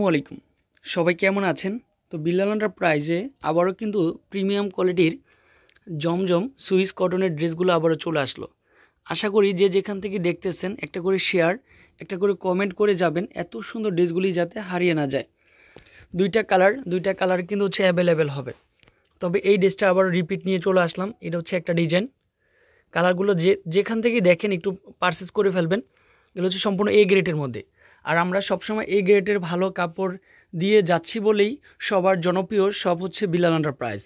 আসসালামু আলাইকুম। সবাই কেমন আছেন? তো বিল্লাল এন্টারপ্রাইজে আবারও কিন্তু প্রিমিয়াম কোয়ালিটির জমজম সুইস কটনের ড্রেসগুলো আবারও চলে আসলো। আশা করি যে যেখান থেকে দেখতেছেন একটা করে শেয়ার, একটা করে কমেন্ট করে যাবেন, এত সুন্দর ড্রেসগুলি যাতে হারিয়ে না যায়। দুইটা কালার কিন্তু হচ্ছে অ্যাভেলেবেল হবে। তবে এই ড্রেসটা আবার রিপিট নিয়ে চলে আসলাম। এটা হচ্ছে একটা ডিজাইন। কালারগুলো যেখান থেকে দেখেন একটু পারচেস করে ফেলবেন। এগুলো হচ্ছে সম্পূর্ণ এ গ্রেডের মধ্যে। আর আমরা সবসময় এ গ্রেডের ভালো কাপড় দিয়ে যাচ্ছি বলেই সবার জনপ্রিয় সব হচ্ছে বিল্লাল এন্টারপ্রাইজ।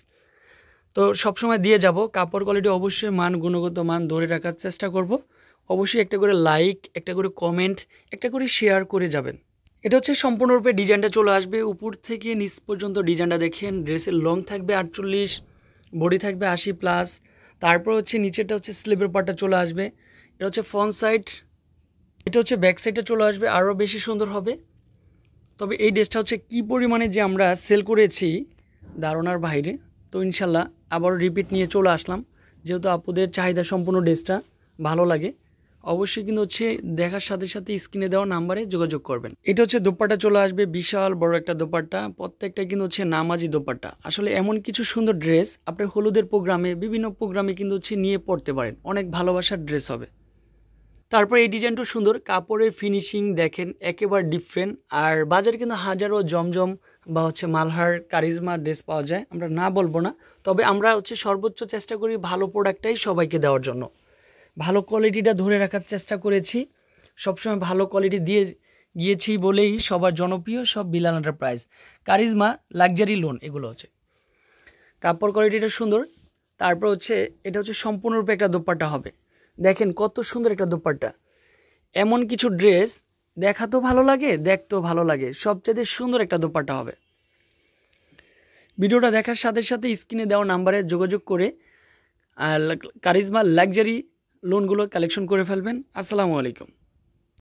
তো সবসময় দিয়ে যাব। কাপড় কোয়ালিটি অবশ্যই গুণগত মান ধরে রাখার চেষ্টা করব। অবশ্যই একটা করে লাইক, একটা করে কমেন্ট, একটা করে শেয়ার করে যাবেন। এটা হচ্ছে সম্পূর্ণরূপে ডিজাইনটা চলে আসবে উপর থেকে নিচ পর্যন্ত। ডিজাইনটা দেখেন, ড্রেসের লং থাকবে 48, বডি থাকবে 80+। তারপর হচ্ছে নিচেরটা হচ্ছে স্লিভের পার্টটা চলে আসবে। এটা হচ্ছে ফ্রন্ট সাইড, এটা হচ্ছে ব্যাক সাইডটা চলে আসবে, আরও বেশি সুন্দর হবে। তবে এই ড্রেসটা হচ্ছে কী পরিমাণে যে আমরা সেল করেছি ধারণার বাইরে। তো ইনশাল্লাহ আবারও রিপিট নিয়ে চলে আসলাম, যেহেতু আপুদের চাহিদা সম্পূর্ণ ড্রেসটা ভালো লাগে। অবশ্যই কিন্তু হচ্ছে দেখার সাথে সাথে স্ক্রিনে দেওয়া নাম্বারে যোগাযোগ করবেন। এটা হচ্ছে দোপাট্টা চলে আসবে, বিশাল বড় একটা দোপাট্টা। প্রত্যেকটা কিন্তু হচ্ছে নামাজি দোপাট্টা। আসলে এমন কিছু সুন্দর ড্রেস আপনার হলুদের প্রোগ্রামে, বিভিন্ন প্রোগ্রামে কিন্তু হচ্ছে নিয়ে পড়তে পারেন, অনেক ভালোবাসার ড্রেস হবে। তারপর এই ডিজাইনটা সুন্দর, কাপড়ের ফিনিশিং দেখেন একেবারে ডিফারেন্ট। আর বাজারে কিন্তু হাজারো জমজম বা হচ্ছে মালহার, কারিজমা ড্রেস পাওয়া যায়, আমরা না বলবো না। তবে আমরা হচ্ছে সর্বোচ্চ চেষ্টা করি ভালো প্রোডাক্টটাই সবাইকে দেওয়ার জন্য। ভালো কোয়ালিটিটা ধরে রাখার চেষ্টা করেছি, সবসময় ভালো কোয়ালিটি দিয়ে গিয়েছি বলেই সবার জনপ্রিয় সব Billal enterprise. Charisma, luxury loan, এগুলো হচ্ছে কাপড় কোয়ালিটিটা সুন্দর। তারপর হচ্ছে এটা হচ্ছে সম্পূর্ণরূপে একটা দোপাট্টা হবে। দেখেন কত সুন্দর একটা দোপাট্টা। এমন কিছু ড্রেস দেখাতেও ভালো লাগে, দেখতেও ভালো লাগে, সবচেয়ে সুন্দর একটা দোপাট্টা হবে। ভিডিওটা দেখার সাথে সাথে স্ক্রিনে দেওয়া নাম্বারে যোগাযোগ করে কারিজমা লাক্সারি লোনগুলো কালেকশন করে ফেলবেন। আসসালামু আলাইকুম।